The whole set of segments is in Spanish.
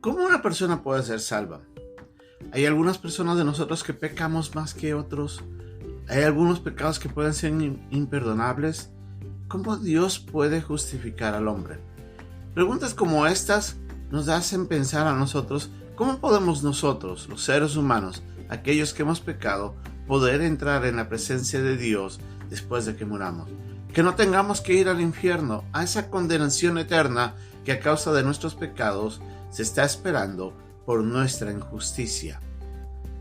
¿Cómo una persona puede ser salva? Hay algunas personas de nosotros que pecamos más que otros. Hay algunos pecados que pueden ser imperdonables. ¿Cómo Dios puede justificar al hombre? Preguntas como estas nos hacen pensar a nosotros, ¿cómo podemos nosotros, los seres humanos, aquellos que hemos pecado, poder entrar en la presencia de Dios después de que muramos? Que no tengamos que ir al infierno, a esa condenación eterna que a causa de nuestros pecados se está esperando por nuestra injusticia.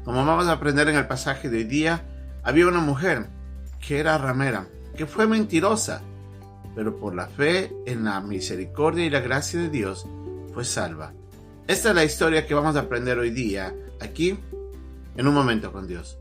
Como vamos a aprender en el pasaje de hoy día, había una mujer que era ramera, que fue mentirosa, pero por la fe en la misericordia y la gracia de Dios fue salva. Esta es la historia que vamos a aprender hoy día, aquí, en Un Momento con Dios.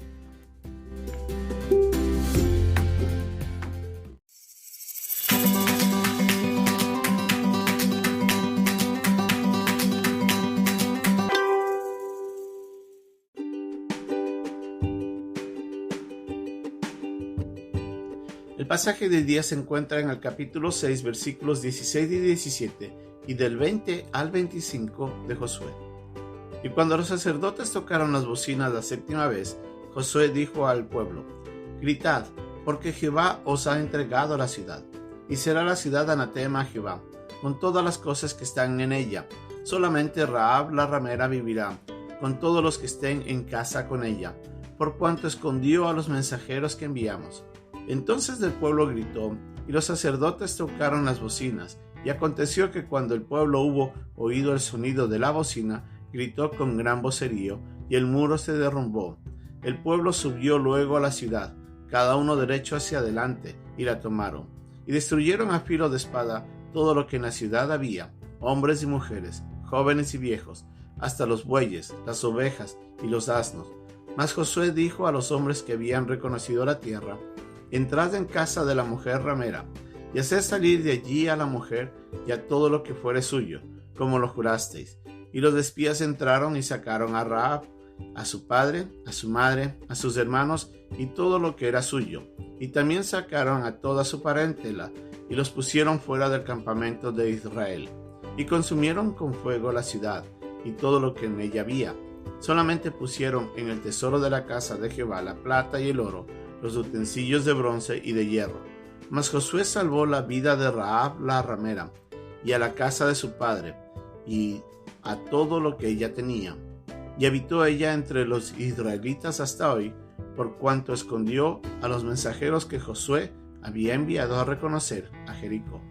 El pasaje del día se encuentra en el capítulo 6, versículos 16 y 17, y del 20 al 25 de Josué. Y cuando los sacerdotes tocaron las bocinas la séptima vez, Josué dijo al pueblo: Gritad, porque Jehová os ha entregado la ciudad, y será la ciudad anatema a Jehová, con todas las cosas que están en ella. Solamente Rahab la ramera vivirá, con todos los que estén en casa con ella, por cuanto escondió a los mensajeros que enviamos. Entonces el pueblo gritó, y los sacerdotes tocaron las bocinas, y aconteció que cuando el pueblo hubo oído el sonido de la bocina, gritó con gran vocerío, y el muro se derrumbó. El pueblo subió luego a la ciudad, cada uno derecho hacia adelante, y la tomaron, y destruyeron a filo de espada todo lo que en la ciudad había, hombres y mujeres, jóvenes y viejos, hasta los bueyes, las ovejas y los asnos. Mas Josué dijo a los hombres que habían reconocido la tierra: Entrad en casa de la mujer ramera, y haced salir de allí a la mujer y a todo lo que fuere suyo, como lo jurasteis. Y los espías entraron y sacaron a Rahab, a su padre, a su madre, a sus hermanos y todo lo que era suyo. Y también sacaron a toda su parentela y los pusieron fuera del campamento de Israel. Y consumieron con fuego la ciudad y todo lo que en ella había. Solamente pusieron en el tesoro de la casa de Jehová la plata y el oro, los utensilios de bronce y de hierro. Mas Josué salvó la vida de Rahab la ramera, y a la casa de su padre, y a todo lo que ella tenía. Y habitó ella entre los israelitas hasta hoy, por cuanto escondió a los mensajeros que Josué había enviado a reconocer a Jericó.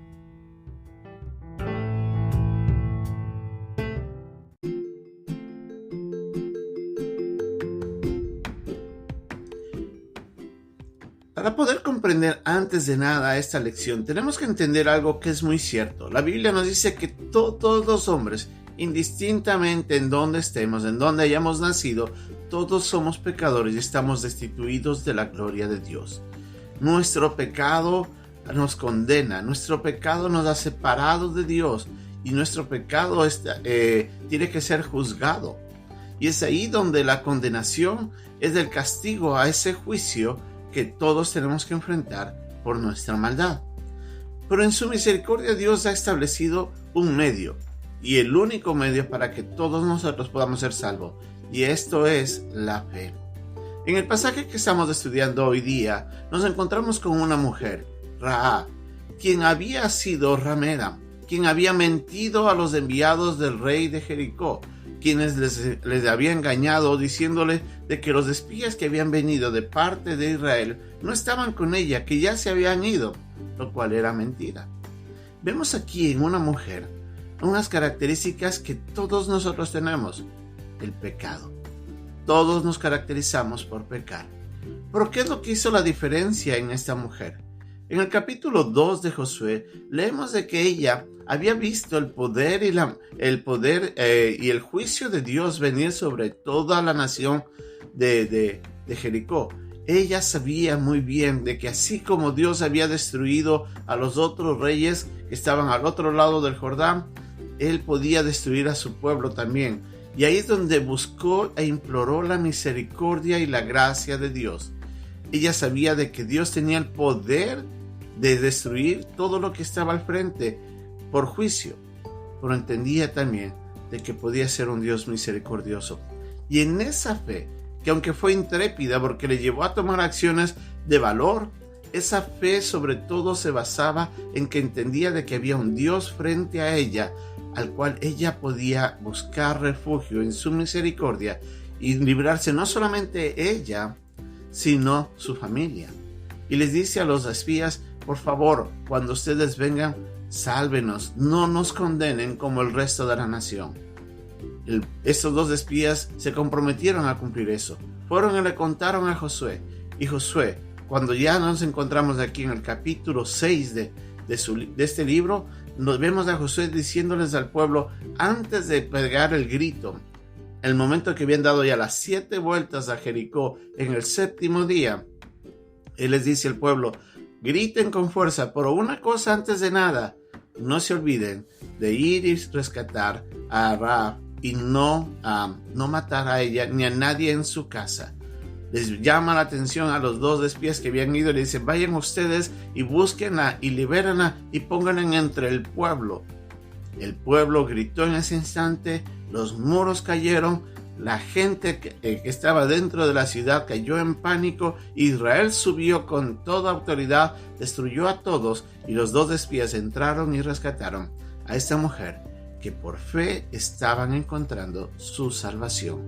Para poder comprender antes de nada esta lección, tenemos que entender algo que es muy cierto. La Biblia nos dice que todos los hombres, indistintamente en donde estemos, en donde hayamos nacido, todos somos pecadores y estamos destituidos de la gloria de Dios. Nuestro pecado nos condena, nuestro pecado nos ha separado de Dios y nuestro pecado tiene que ser juzgado. Y es ahí donde la condenación es el castigo a ese juicio que todos tenemos que enfrentar por nuestra maldad. Pero en su misericordia Dios ha establecido un medio, y el único medio para que todos nosotros podamos ser salvos, y esto es la fe. En el pasaje que estamos estudiando hoy día, nos encontramos con una mujer, Rahab, quien había sido ramera, quien había mentido a los enviados del rey de Jericó, quienes les había engañado diciéndole de que los espías que habían venido de parte de Israel no estaban con ella, que ya se habían ido, lo cual era mentira. Vemos aquí en una mujer unas características que todos nosotros tenemos: el pecado. Todos nos caracterizamos por pecar. ¿Pero qué es lo que hizo la diferencia en esta mujer? En el capítulo 2 de Josué leemos de que ella había visto el poder y el juicio de Dios venir sobre toda la nación de Jericó. Ella sabía muy bien de que así como Dios había destruido a los otros reyes que estaban al otro lado del Jordán, Él podía destruir a su pueblo también. Y ahí es donde buscó e imploró la misericordia y la gracia de Dios. Ella sabía de que Dios tenía el poder de destruir todo lo que estaba al frente por juicio, pero entendía también de que podía ser un Dios misericordioso. Y en esa fe, que aunque fue intrépida porque le llevó a tomar acciones de valor, esa fe sobre todo se basaba en que entendía de que había un Dios frente a ella, al cual ella podía buscar refugio en su misericordia y librarse no solamente ella, sino su familia. Y les dice a los espías: por favor, cuando ustedes vengan, sálvenos, no nos condenen como el resto de la nación. Estos dos espías se comprometieron a cumplir eso. Fueron y le contaron a Josué. Y Josué, cuando ya nos encontramos aquí en el capítulo 6 de este libro, nos vemos a Josué diciéndoles al pueblo, antes de pegar el grito, el momento que habían dado ya las 7 vueltas a Jericó, en el 7º día, él les dice al pueblo: griten con fuerza, pero una cosa antes de nada, no se olviden de ir y rescatar a Rahab y no matar a ella ni a nadie en su casa. Les llama la atención a los dos espías que habían ido y le dicen: vayan ustedes y búsquenla y libérenla y pónganla entre el pueblo. El pueblo gritó en ese instante, los muros cayeron, la gente que estaba dentro de la ciudad cayó en pánico. Israel subió con toda autoridad, destruyó a todos, y los dos espías entraron y rescataron a esta mujer que por fe estaban encontrando su salvación.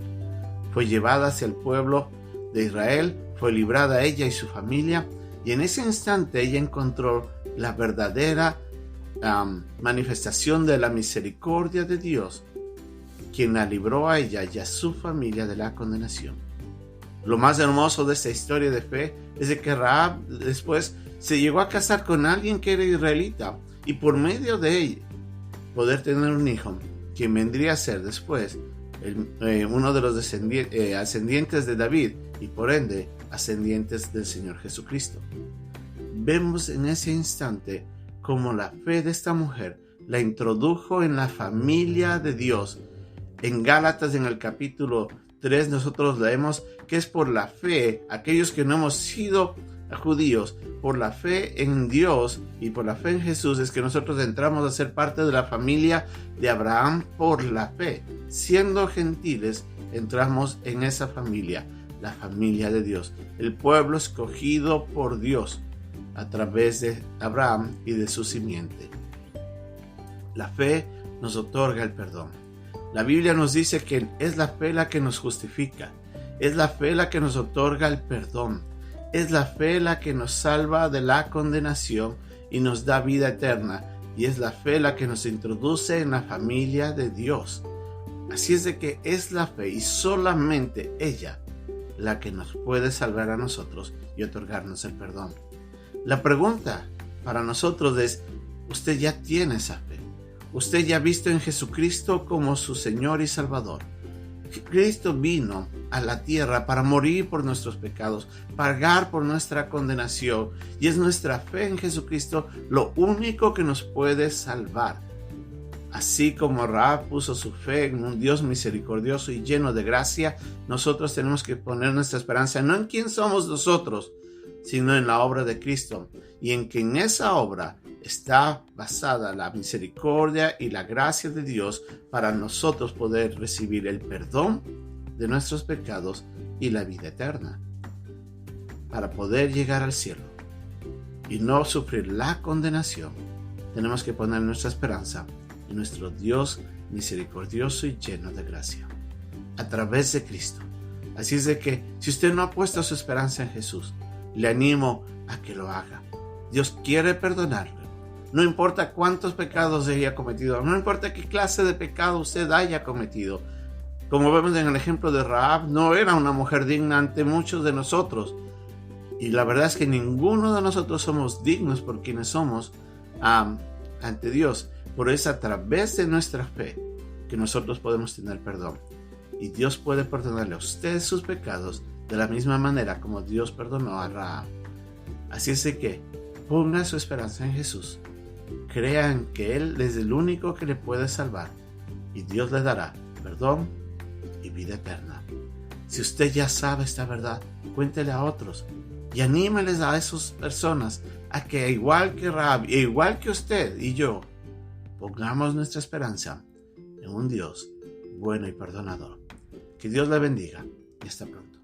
Fue llevada hacia el pueblo de Israel, fue librada ella y su familia, y en ese instante ella encontró la verdadera manifestación de la misericordia de Dios, quien la libró a ella y a su familia de la condenación. Lo más hermoso de esta historia de fe es de que Rahab después se llegó a casar con alguien que era israelita, y por medio de ella poder tener un hijo, quien vendría a ser después uno de los ascendientes de David, y por ende ascendientes del Señor Jesucristo. Vemos en ese instante cómo la fe de esta mujer la introdujo en la familia de Dios. En Gálatas, en el capítulo 3, nosotros leemos que es por la fe, aquellos que no hemos sido judíos, por la fe en Dios y por la fe en Jesús, es que nosotros entramos a ser parte de la familia de Abraham por la fe. Siendo gentiles, entramos en esa familia, la familia de Dios, el pueblo escogido por Dios a través de Abraham y de su simiente. La fe nos otorga el perdón. La Biblia nos dice que es la fe la que nos justifica, es la fe la que nos otorga el perdón, es la fe la que nos salva de la condenación y nos da vida eterna, y es la fe la que nos introduce en la familia de Dios. Así es de que es la fe y solamente ella la que nos puede salvar a nosotros y otorgarnos el perdón. La pregunta para nosotros es: ¿usted ya tiene esa fe? ¿Usted ya ha visto en Jesucristo como su Señor y Salvador? Cristo vino a la tierra para morir por nuestros pecados, pagar por nuestra condenación, y es nuestra fe en Jesucristo lo único que nos puede salvar. Así como Rahab puso su fe en un Dios misericordioso y lleno de gracia, nosotros tenemos que poner nuestra esperanza no en quién somos nosotros, sino en la obra de Cristo, y en que en esa obra está basada la misericordia y la gracia de Dios para nosotros poder recibir el perdón de nuestros pecados y la vida eterna, para poder llegar al cielo y no sufrir la condenación. Tenemos que poner nuestra esperanza en nuestro Dios misericordioso y lleno de gracia, a través de Cristo. Así es de que si usted no ha puesto su esperanza en Jesús, le animo a que lo haga. Dios quiere perdonarle. No importa cuántos pecados haya cometido, no importa qué clase de pecado usted haya cometido. Como vemos en el ejemplo de Rahab, no era una mujer digna ante muchos de nosotros. Y la verdad es que ninguno de nosotros somos dignos por quienes somos ante Dios. Por eso, a través de nuestra fe, que nosotros podemos tener perdón. Y Dios puede perdonarle a usted sus pecados de la misma manera como Dios perdonó a Rahab. Así es de que ponga su esperanza en Jesús. Crean que Él es el único que le puede salvar, y Dios le dará perdón y vida eterna. Si usted ya sabe esta verdad, cuéntele a otros y anímeles a esas personas a que, igual que Rahab, e igual que usted y yo, pongamos nuestra esperanza en un Dios bueno y perdonador. Que Dios le bendiga y hasta pronto.